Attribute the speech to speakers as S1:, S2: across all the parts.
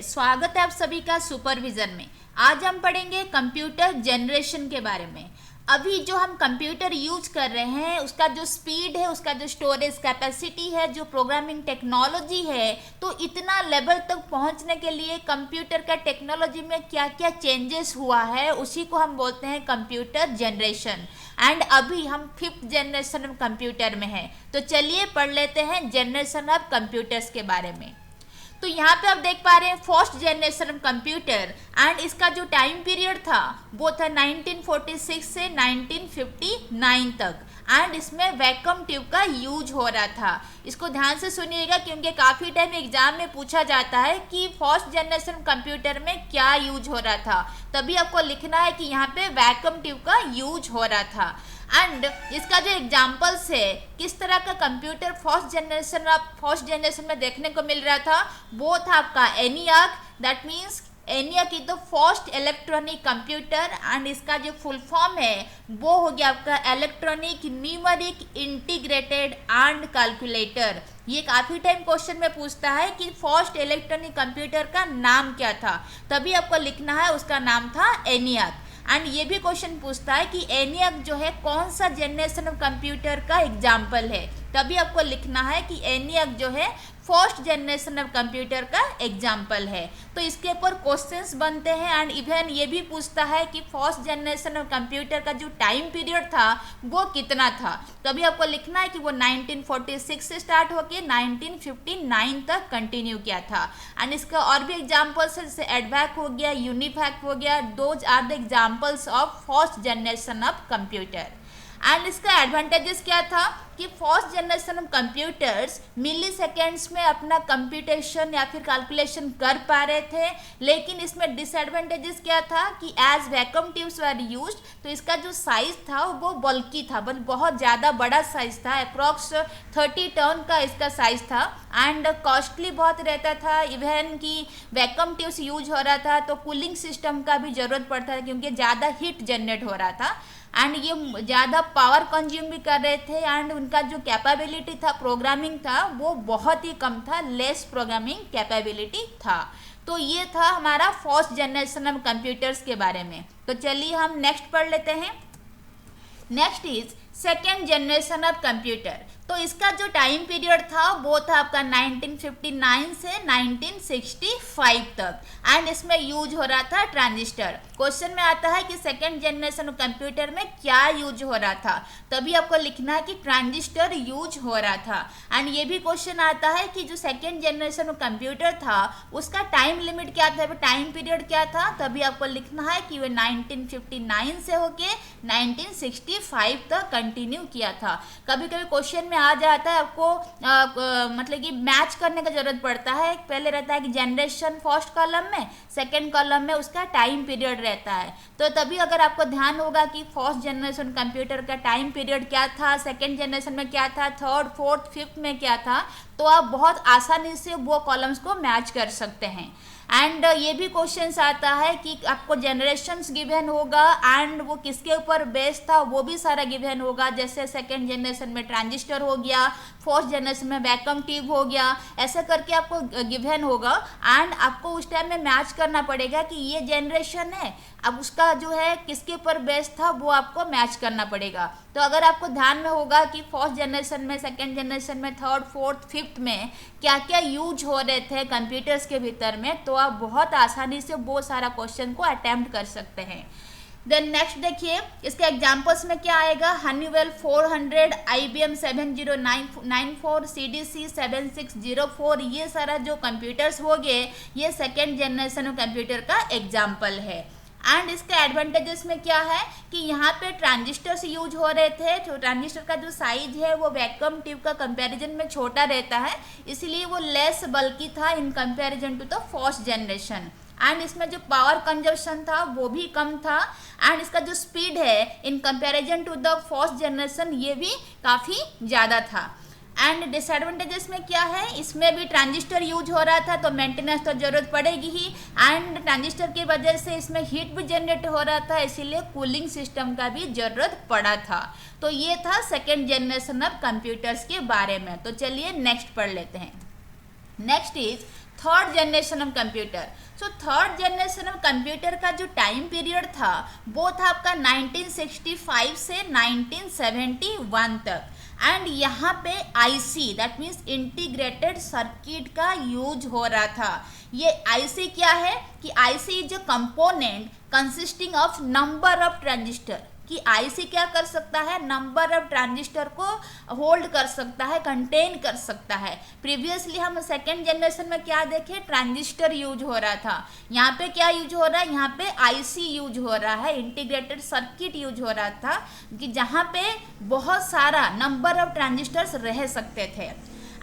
S1: स्वागत है आप सभी का सुपरविजन में। आज हम पढ़ेंगे कंप्यूटर जनरेशन के बारे में। अभी जो हम कंप्यूटर यूज कर रहे हैं उसका जो स्पीड है, उसका जो स्टोरेज कैपेसिटी है, जो प्रोग्रामिंग टेक्नोलॉजी है, तो इतना लेवल तक पहुंचने के लिए कंप्यूटर का टेक्नोलॉजी में क्या क्या चेंजेस हुआ है उसी को हम बोलते हैं कंप्यूटर जनरेशन। एंड अभी हम 5th जनरेशन ऑफ कंप्यूटर में हैं। तो चलिए पढ़ लेते हैं जनरेशन ऑफ कंप्यूटर्स के बारे में। तो यहाँ पे आप देख पा रहे हैं first generation of computer and इसका जो टाइम पीरियड था वो था 1946 से 1959 तक। एंड इसमें वैक्यूम ट्यूब का यूज हो रहा था। इसको ध्यान से सुनिएगा क्योंकि काफ़ी टाइम एग्जाम में पूछा जाता है कि फर्स्ट जनरेशन कंप्यूटर में क्या यूज हो रहा था, तभी आपको लिखना है कि यहाँ पे वैक्यूम ट्यूब का यूज हो रहा था। एंड इसका जो एग्जाम्पल्स है किस तरह का कंप्यूटर फर्स्ट जनरेशन में देखने को मिल रहा था वो था आपका ENIAC। That means ENIAC is the first electronic computer and इसका जो फुल फॉर्म है वो हो गया आपका electronic numeric integrated and calculator. ये काफ़ी टाइम क्वेश्चन में पूछता है कि फर्स्ट इलेक्ट्रॉनिक कंप्यूटर का नाम क्या था, तभी आपको लिखना है उसका नाम था ENIAC। एंड ये भी क्वेश्चन पूछता है कि ENIAC जो है कौन सा जनरेशन ऑफ कंप्यूटर का एग्जाम्पल है, तभी आपको लिखना है कि ENIAC जो है फर्स्ट जनरेशन ऑफ कंप्यूटर का एग्जाम्पल है। तो इसके ऊपर क्वेश्चंस बनते हैं एंड इवन ये भी पूछता है कि फर्स्ट जनरेशन ऑफ कंप्यूटर का जो टाइम पीरियड था वो कितना था, तभी आपको लिखना है कि वो 1946 से स्टार्ट होकर 1959 तक कंटिन्यू किया था। एंड इसका और भी एग्जाम्पल्स है जैसे एडवैक हो गया, यूनिफैक हो गया। Those are the examples of first generation of computer. And इसका एडवांटेजेस क्या था कि first generation of computers milliseconds में अपना कंप्यूटेशन या फिर कैलकुलेशन कर पा रहे थे। लेकिन इसमें डिसएडवांटेजेस क्या था कि as vacuum tubes were used तो इसका जो साइज था वो बल्की था, बहुत ज़्यादा बड़ा साइज था। अप्रॉक्स 30 टन का इसका साइज था एंड कॉस्टली बहुत रहता था। इवन कि वैक्यूम ट्यूब्स यूज हो रहा था तो कूलिंग सिस्टम का भी ज़रूरत पड़ता था क्योंकि ज़्यादा हीट जनरेट हो रहा था एंड ये ज़्यादा पावर कंज्यूम भी कर रहे थे। एंड उनका जो कैपेबिलिटी था प्रोग्रामिंग था वो बहुत ही कम था, लेस प्रोग्रामिंग कैपेबिलिटी था। तो ये था हमारा फर्स्ट जनरेशन ऑफ कंप्यूटर्स के बारे में। तो चलिए हम नेक्स्ट पढ़ लेते हैं। Next is second generation of computer. तो इसका जो टाइम पीरियड था वो था आपका 1959 से 1965 तक एंड इसमें यूज हो रहा था ट्रांजिस्टर। क्वेश्चन में आता है कि सेकेंड जनरेशन कंप्यूटर में क्या यूज हो रहा था, तभी आपको लिखना है कि ट्रांजिस्टर यूज हो रहा था। एंड ये भी क्वेश्चन आता है कि जो सेकेंड जनरेशन कंप्यूटर था उसका टाइम लिमिट क्या था, टाइम पीरियड क्या था, तभी आपको लिखना है कि वो 1959 से होके 1965 तक कंटिन्यू किया था। कभी कभी क्वेश्चन में आ जाता है आपको मतलब कि मैच करने का जरूरत पड़ता है। पहले रहता है कि जनरेशन फर्स्ट कॉलम में, सेकंड कॉलम में उसका टाइम पीरियड रहता है। तो तभी अगर आपको ध्यान होगा कि फर्स्ट जनरेशन कंप्यूटर का टाइम पीरियड क्या था, सेकंड जनरेशन में क्या था, थर्ड फोर्थ फिफ्थ में क्या था, तो आप बहुत आसानी से वो कॉलम्स को मैच कर सकते हैं। एंड ये भी क्वेश्चन आता है कि आपको जनरेशन्स गिवन होगा एंड वो किसके ऊपर बेस्ड था वो भी सारा गिवन होगा। जैसे सेकेंड जनरेशन में ट्रांजिस्टर हो गया, फर्स्ट जनरेशन में वैक्यूम ट्यूब हो गया, ऐसा करके आपको गिवन होगा एंड आपको उस टाइम में मैच करना पड़ेगा कि ये जनरेशन है, अब उसका जो है किसके ऊपर बेस्ड था वो आपको मैच करना पड़ेगा। तो अगर आपको ध्यान में होगा कि फर्स्ट जनरेशन में, सेकेंड जनरेशन में, थर्ड फोर्थ फिफ्थ में क्या क्या यूज हो रहे थे कंप्यूटर्स के भीतर में, तो आप बहुत आसानी से वो सारा क्वेश्चन को अटेम्प्ट कर सकते हैं। देन नेक्स्ट देखिए इसके एग्जांपल्स में क्या आएगा। हनीवेल 400, IBM 7094, CDC 7604, ये सारा जो कंप्यूटर्स हो गए ये सेकेंड जनरेशन कंप्यूटर का एग्जाम्पल है। एंड इसके एडवांटेजेस में क्या है कि यहाँ पे ट्रांजिस्टर्स यूज हो रहे थे। तो ट्रांजिस्टर का जो साइज है वो वैक्यूम ट्यूब का कंपैरिजन में छोटा रहता है, इसलिए वो लेस बल्कि था in comparison to the first generation. And इसमें जो पावर कंजप्शन था वो भी कम था एंड इसका जो स्पीड है in comparison to the first generation ये भी काफ़ी ज़्यादा था। एंड डिसएडवांटेजेस में क्या है, इसमें भी ट्रांजिस्टर यूज हो रहा था तो मेंटेनेंस तो जरूरत पड़ेगी ही एंड ट्रांजिस्टर की वजह से इसमें हीट भी जनरेट हो रहा था, इसीलिए कूलिंग सिस्टम का भी जरूरत पड़ा था। तो ये था सेकेंड जनरेशन ऑफ कंप्यूटर्स के बारे में। तो चलिए नेक्स्ट पढ़ लेते हैं। Next is third generation of computer. So third generation of computer का जो टाइम पीरियड था वो था आपका 1965 से 1971 तक। एंड यहाँ पे IC that means integrated circuit का यूज हो रहा था। ये आईसी क्या है कि IC is a component consisting of number of transistor, कि आईसी क्या कर सकता है, नंबर ऑफ ट्रांजिस्टर को होल्ड कर सकता है, कंटेन कर सकता है। प्रीवियसली हम सेकेंड जनरेशन में क्या देखे, ट्रांजिस्टर यूज हो रहा था। यहाँ पे क्या यूज हो रहा है, यहाँ पे आईसी यूज हो रहा है, इंटीग्रेटेड सर्किट यूज हो रहा था, कि जहाँ पे बहुत सारा नंबर ऑफ ट्रांजिस्टर्स रह सकते थे।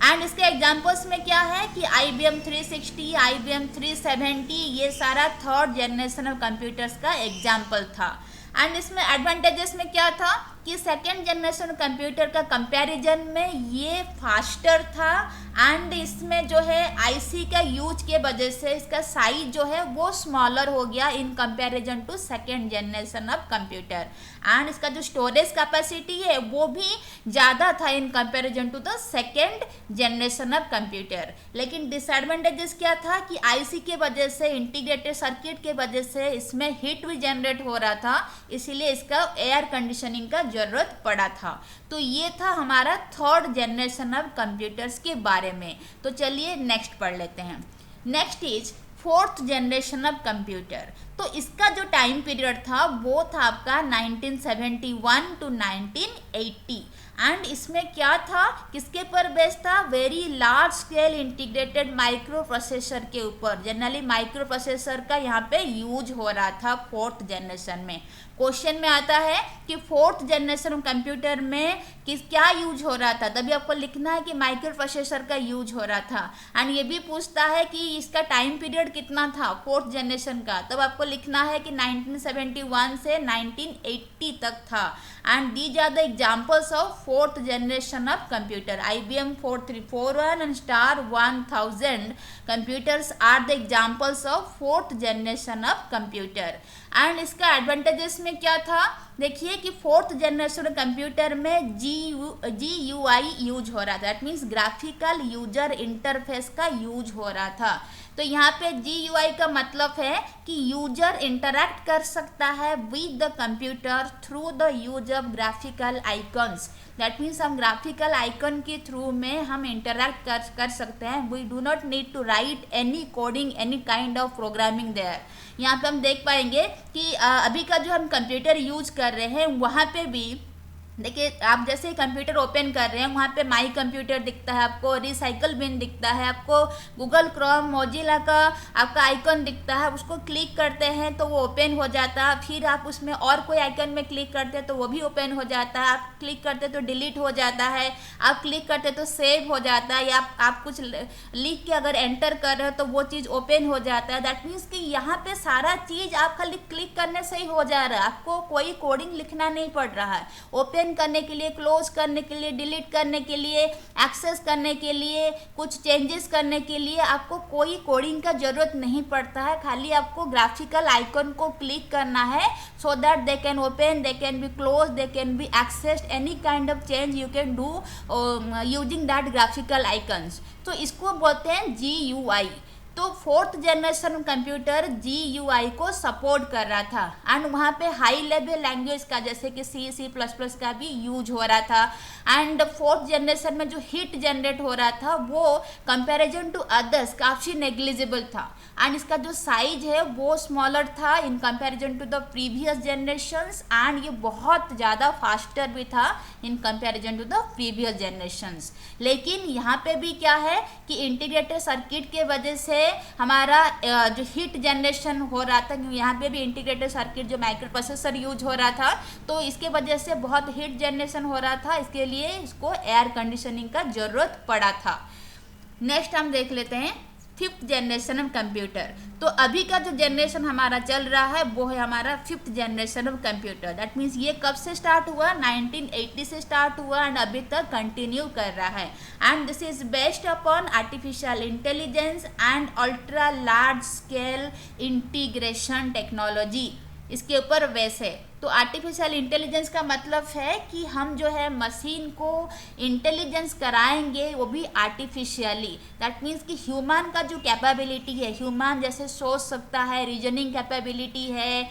S1: एंड इसके एग्जांपल्स में क्या है कि IBM 360, IBM 370, ये सारा थर्ड जनरेशन ऑफ कंप्यूटर्स का एग्जाम्पल था। एंड इसमें एडवांटेजेस में क्या था कि सेकेंड जनरेशन कंप्यूटर का कंपैरिजन में ये फास्टर था। एंड इसमें जो है आईसी का यूज के वजह से इसका साइज जो है वो स्मॉलर हो गया in comparison to second generation of computer. And इसका जो स्टोरेज कैपेसिटी है वो भी ज़्यादा था in comparison to the second generation of computer. लेकिन डिसएडवांटेजेस क्या था कि आईसी के वजह से, इंटीग्रेटेड सर्किट के वजह से इसमें हीट भी जनरेट हो रहा था, इसीलिए इसका एयर कंडीशनिंग का जरूरत पड़ा था। तो ये था हमारा थर्ड जनरेशन ऑफ कंप्यूटर्स के बारे में। तो चलिए नेक्स्ट पढ़ लेते हैं। Next is fourth generation of computer. तो इसका जो टाइम पीरियड था वो था आपका 1971 टू 1980। एंड इसमें क्या था, किसके पर बेस्ड था, very large scale integrated micro processor के ऊपर। जनरली माइक्रो प्रोसेसर का यहाँ पे यूज हो रहा था फोर्थ जनरेशन में। क्वेश्चन में आता है कि फोर्थ जनरेशन कंप्यूटर में क्या यूज हो रहा था, तभी आपको लिखना है कि माइक्रो प्रोसेसर का यूज हो रहा था। एंड ये भी पूछता है कि इसका टाइम पीरियड कितना था फोर्थ जनरेशन का, तब आपको लिखना है कि 1971 से 1980 तक था। And these are the examples of fourth generation of computer. IBM 4341 and Star 1000 computers are the examples of fourth generation of computer। And इसका एडवांटेजेस में क्या था, देखिए कि फोर्थ जनरेशन कंप्यूटर में GUI यूज हो रहा था, that means graphical user interface का यूज हो रहा था। तो यहाँ पे GUI का मतलब है कि यूजर इंटरैक्ट कर सकता है with the computer through the use of graphical icons. That means हम ग्राफिकल आइकन के थ्रू में हम इंटरैक्ट कर सकते हैं। We do not need to write any coding, any kind of programming there. यहाँ पे हम देख पाएंगे कि अभी का जो हम कंप्यूटर यूज कर रहे हैं वहाँ पे भी देखिए, आप जैसे कंप्यूटर ओपन कर रहे हैं वहाँ पे माई कंप्यूटर दिखता है आपको, रिसाइकल बिन दिखता है आपको, गूगल क्रोम मोजिला का आपका आइकन दिखता है, उसको क्लिक करते हैं तो वो ओपन हो जाता है। फिर आप उसमें और कोई आइकन में क्लिक करते हैं तो वो भी ओपन हो जाता है। आप क्लिक करते तो डिलीट हो जाता है, आप क्लिक करते तो सेव हो जाता है, या आप कुछ लिख के अगर एंटर कर रहे हो तो वो चीज़ ओपन हो जाता है। दैट मीन्स कि यहाँ पे सारा चीज़ आप खाली क्लिक करने से ही हो जा रहा है, आपको कोई कोडिंग लिखना नहीं पड़ रहा है। ओपन करने के लिए, क्लोज करने के लिए, डिलीट करने के लिए, एक्सेस करने के लिए, कुछ चेंजेस करने के लिए आपको कोई कोडिंग का जरूरत नहीं पड़ता है। खाली आपको ग्राफिकल आइकन को क्लिक करना है so that they can open, they can be close, they can be accessed, any kind of change you can do using that graphical icons. तो इसको बोलते हैं GUI। तो फोर्थ जनरेशन कंप्यूटर GUI को support कर रहा था। एंड वहाँ पे हाई लेवल लैंग्वेज का जैसे कि C++ का भी यूज हो रहा था। एंड फोर्थ जनरेशन में जो हीट जनरेट हो रहा था वो कंपैरिजन टू अदर्स काफ़ी नेग्लिजिबल था। एंड इसका जो साइज है वो स्मॉलर था in comparison to the previous generations. And ये बहुत ज़्यादा फास्टर भी था in comparison to the previous generations. लेकिन यहाँ पे भी क्या है कि इंटीग्रेटेड सर्किट के वजह से हमारा जो हीट जनरेशन हो रहा था, क्योंकि यहाँ पे भी इंटीग्रेटेड सर्किट जो माइक्रो प्रोसेसर यूज हो रहा था, तो इसके वजह से बहुत हीट जनरेशन हो रहा था, इसके लिए इसको एयर कंडीशनिंग का जरूरत पड़ा था। नेक्स्ट हम देख लेते हैं फिफ्थ जनरेशन ऑफ कंप्यूटर। तो अभी का जो जनरेशन हमारा चल रहा है वो है हमारा fifth generation of computer. That means ये कब से स्टार्ट हुआ, 1980 से स्टार्ट हुआ एंड अभी तक कंटिन्यू कर रहा है। And this is based upon artificial intelligence and ultra large scale integration technology, इसके ऊपर बेस है। तो आर्टिफिशियल इंटेलिजेंस का मतलब है कि हम जो है मशीन को इंटेलिजेंस कराएंगे, वो भी आर्टिफिशियली। दैट मीन्स कि ह्यूमन का जो कैपेबिलिटी है, ह्यूमन जैसे सोच सकता है, रीजनिंग कैपेबिलिटी है,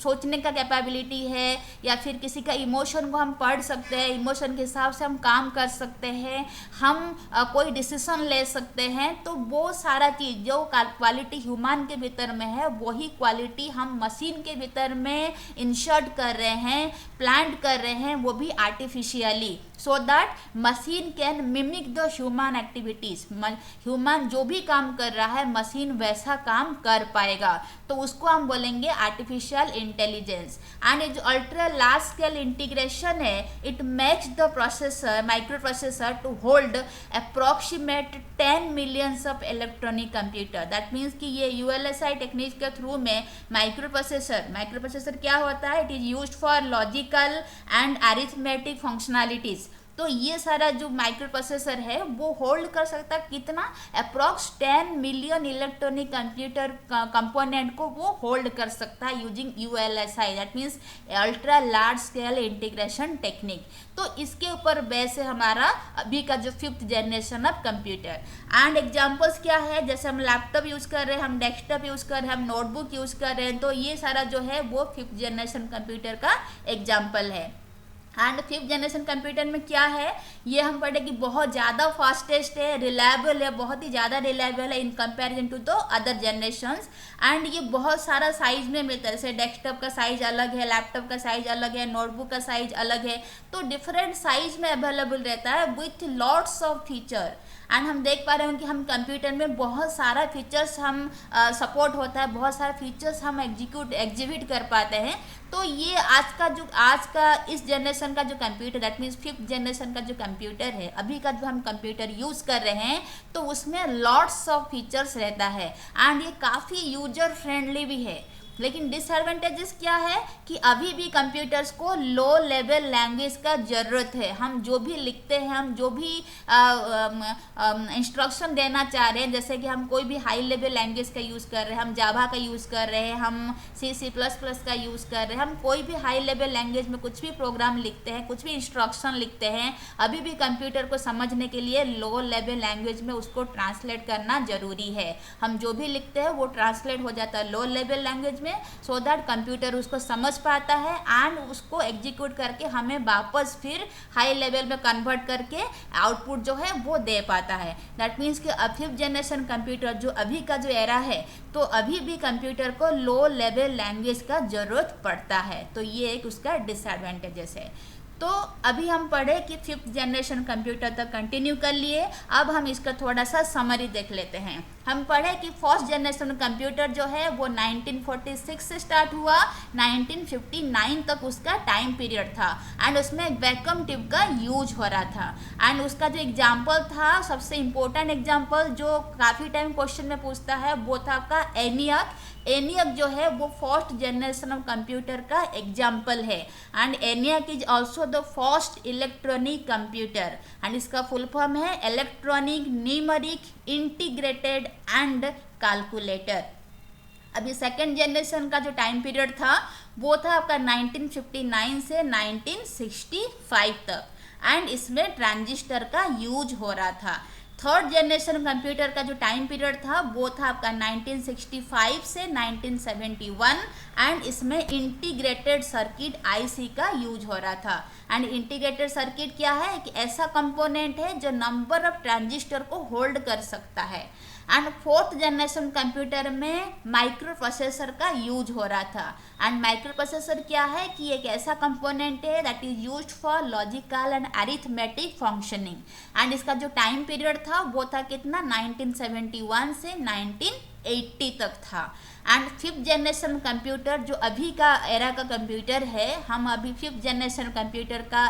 S1: सोचने का कैपेबिलिटी है, या फिर किसी का इमोशन को हम पढ़ सकते हैं, इमोशन के हिसाब से हम काम कर सकते हैं, हम कोई डिसीजन ले सकते हैं। तो वो सारा चीज़ जो क्वालिटी ह्यूमन के भीतर में है, वही क्वालिटी हम मशीन के भीतर में इंसर्ट कर रहे हैं, प्लांट कर रहे हैं, वो भी artificially, so that machine can mimic the human activities. Human जो भी काम कर रहा है, मशीन वैसा काम कर पाएगा, तो उसको हम बोलेंगे आर्टिफिशियल इंटेलिजेंस। एंड जो अल्ट्रा लार्ज स्केल इंटीग्रेशन है, it makes the processor, micro processor to hold approximate 10 millions of electronic computer. That means कि ये यूएलएसआई टेक्निक के थ्रू में माइक्रो प्रोसेसर क्या होता है, it is used for logical and arithmetic functionalities. तो ये सारा जो माइक्रो प्रोसेसर है वो होल्ड कर सकता है कितना, approx 10 million electronic computer component को वो होल्ड कर सकता है using ULSI, that means ultra large scale integration technique. तो इसके ऊपर बेस है हमारा अभी का जो 5th generation of computer. And examples क्या है, जैसे हम लैपटॉप यूज़ कर रहे हैं, हम डेस्कटॉप यूज़ कर रहे हैं, हम नोटबुक यूज़ कर रहे हैं, तो ये सारा जो है वो 5th जनरेशन कंप्यूटर का एग्जाम्पल है। एंड 5th जनरेशन कंप्यूटर में क्या है, ये हम पढ़े कि बहुत ज़्यादा फास्टेस्ट है, रिलायबल है, बहुत ही ज़्यादा रिलायबल है in comparison to the other generations. And ये बहुत सारा साइज में मिलता है, जैसे डेस्कटॉप का साइज अलग है, लैपटॉप का साइज अलग है, नोटबुक का साइज अलग है, तो डिफरेंट साइज में अवेलेबल रहता है with lots of feature. And हम देख पा रहे हैं कि हम कंप्यूटर में बहुत सारा फीचर्स हम सपोर्ट होता है, बहुत सारे फीचर्स हम एग्जीक्यूट कर पाते हैं। तो ये आज का इस जनरेशन का जो computer, that means 5th generation का जो कंप्यूटर है, अभी का जो हम कंप्यूटर यूज़ कर रहे हैं, तो उसमें लॉट्स ऑफ फीचर्स रहता है एंड ये काफ़ी यूजर फ्रेंडली भी है। लेकिन डिसएडवांटेजेस क्या है कि अभी भी कंप्यूटर्स को लो लेवल लैंग्वेज का ज़रूरत है। हम जो भी लिखते हैं, हम जो भी इंस्ट्रक्शन देना चाह रहे हैं, जैसे कि हम कोई भी हाई लेवल लैंग्वेज का यूज़ कर रहे हैं, हम जावा का यूज़ कर रहे हैं, हम C++ का यूज़ कर रहे हैं, हम कोई भी हाई लेवल लैंग्वेज में कुछ भी प्रोग्राम लिखते हैं, कुछ भी इंस्ट्रक्शन लिखते हैं, अभी भी कंप्यूटर को समझने के लिए लो लेवल लैंग्वेज में उसको ट्रांसलेट करना ज़रूरी है। हम जो भी लिखते हैं वो ट्रांसलेट हो जाता है low level language, so that computer उसको समझ पाता है एंड उसको एग्जीक्यूट करके हमें वापस फिर हाई लेवल में कन्वर्ट करके आउटपुट जो है वो दे पाता है। दैट मीन्स कि 5th जनरेशन कंप्यूटर जो अभी का जो एरा है, तो अभी भी कंप्यूटर को लो लेवल लैंग्वेज का ज़रूरत पड़ता है। तो ये एक उसका डिसएडवांटेजेस है। तो अभी हम पढ़े कि 5th जनरेशन कंप्यूटर तक कंटिन्यू कर लिए, अब हम इसका थोड़ा सा समरी देख लेते हैं। हम पढ़े कि 1st जनरेशन कंप्यूटर जो है वो 1946 से स्टार्ट हुआ, 1959 तक उसका टाइम पीरियड था एंड उसमें वैक्यूम ट्यूब का यूज हो रहा था। एंड उसका जो एग्जाम्पल था, सबसे इम्पोर्टेंट एग्जाम्पल जो काफ़ी टाइम क्वेश्चन में पूछता है, वो था आपका ENIAC जो है वो 1st जनरेशन ऑफ कंप्यूटर का एग्जाम्पल है। And ENIAC is also the first electronic computer and इसका फुल फॉर्म है electronic numeric integrated and calculator. अभी 2nd जनरेशन का जो टाइम पीरियड था वो था आपका 1959 से 1965 तक एंड इसमें ट्रांजिस्टर का यूज हो रहा था। 3rd जनरेशन कंप्यूटर का जो टाइम पीरियड था वो था आपका 1965 से 1971 एंड इसमें इंटीग्रेटेड सर्किट IC का यूज हो रहा था। एंड इंटीग्रेटेड सर्किट क्या है कि ऐसा कंपोनेंट है जो नंबर ऑफ ट्रांजिस्टर को होल्ड कर सकता है। एंड 4th जनरेशन कंप्यूटर में माइक्रो प्रोसेसर का यूज हो रहा था। एंड माइक्रो प्रोसेसर क्या है कि एक ऐसा कंपोनेंट है that is used for logical and arithmetic functioning and इसका जो टाइम पीरियड था वो था कितना, 1971 से 1980 तक था। एंड 5th जनरेशन कंप्यूटर जो अभी का एरा का कंप्यूटर है, हम अभी 5th जनरेशन कंप्यूटर का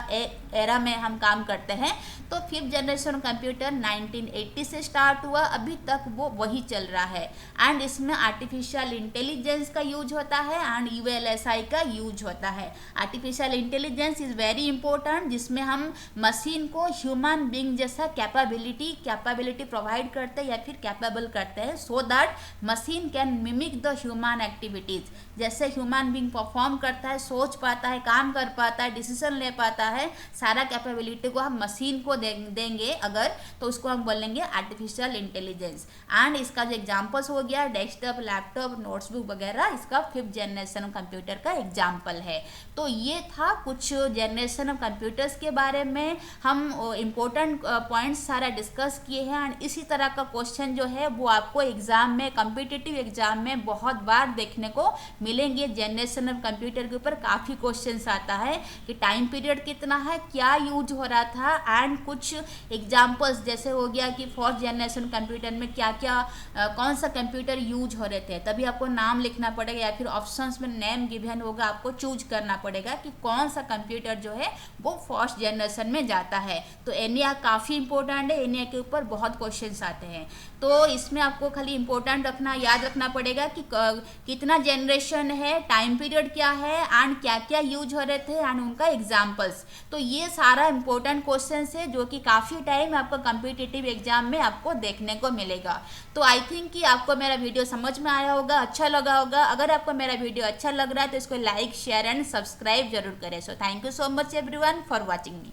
S1: एरा में हम काम करते हैं। तो 5th जनरेशन कंप्यूटर 1980 से स्टार्ट हुआ, अभी तक वो वही चल रहा है एंड इसमें आर्टिफिशियल इंटेलिजेंस का यूज होता है एंड ULSI का यूज होता है। Artificial intelligence is very important, जिसमें हम मशीन को ह्यूमन बीइंग जैसा कैपेबिलिटी प्रोवाइड करते हैं या फिर कैपेबल करते हैं, so that machine can mimic the human activities, जैसे ह्यूमन बीइंग परफॉर्म करता है, सोच पाता है, काम कर पाता है, डिसीजन ले पाता है, सारा कैपेबिलिटी को हम मशीन को देंगे अगर, तो उसको हम बोलेंगे आर्टिफिशियल इंटेलिजेंस। एंड इसका जो एग्जांपल्स हो गया डेस्कटॉप, लैपटॉप, नोटबुक वगैरह, इसका 5th जनरेशन कंप्यूटर का एग्जाम्पल है। तो ये था कुछ जनरेशन ऑफ कंप्यूटर्स के बारे में, हम इम्पोर्टेंट पॉइंट्स सारा डिस्कस किए हैं। एंड इसी तरह का क्वेश्चन जो है वो आपको एग्जाम में, कॉम्पिटिटिव एग्जाम में बहुत बार देखने को मिलेंगे। जनरेशन ऑफ कंप्यूटर के ऊपर काफ़ी क्वेश्चंस आता है कि टाइम पीरियड कितना है, क्या यूज हो रहा था, एंड कुछ एग्जांपल्स जैसे हो गया कि 4th जनरेशन कंप्यूटर में क्या क्या कौन सा कंप्यूटर यूज हो रहे थे, तभी आपको नाम लिखना पड़ेगा या फिर ऑप्शंस में नेम गिवन होगा, आपको चूज करना पड़ेगा कि कौन सा कंप्यूटर जो है वो 4th जनरेशन में जाता है। तो एनिया काफ़ी इंपॉर्टेंट है, एनिया के ऊपर बहुत क्वेश्चंस आते हैं। तो इसमें आपको खाली इंपॉर्टेंट याद रखना पड़ेगा कि कितना जनरेशन है, टाइम पीरियड क्या है, एंड क्या क्या यूज हो रहे थे, एंड उनका एग्जाम्पल्स। तो ये सारा इंपॉर्टेंट क्वेश्चन है जो कि काफ़ी टाइम आपको कॉम्पिटिटिव एग्जाम में आपको देखने को मिलेगा। तो आई थिंक कि आपको मेरा वीडियो समझ में आया होगा, अच्छा लगा होगा। अगर आपको मेरा वीडियो अच्छा लग रहा है तो इसको लाइक, शेयर एंड सब्सक्राइब जरूर करें। So thank you so much everyone for watching me.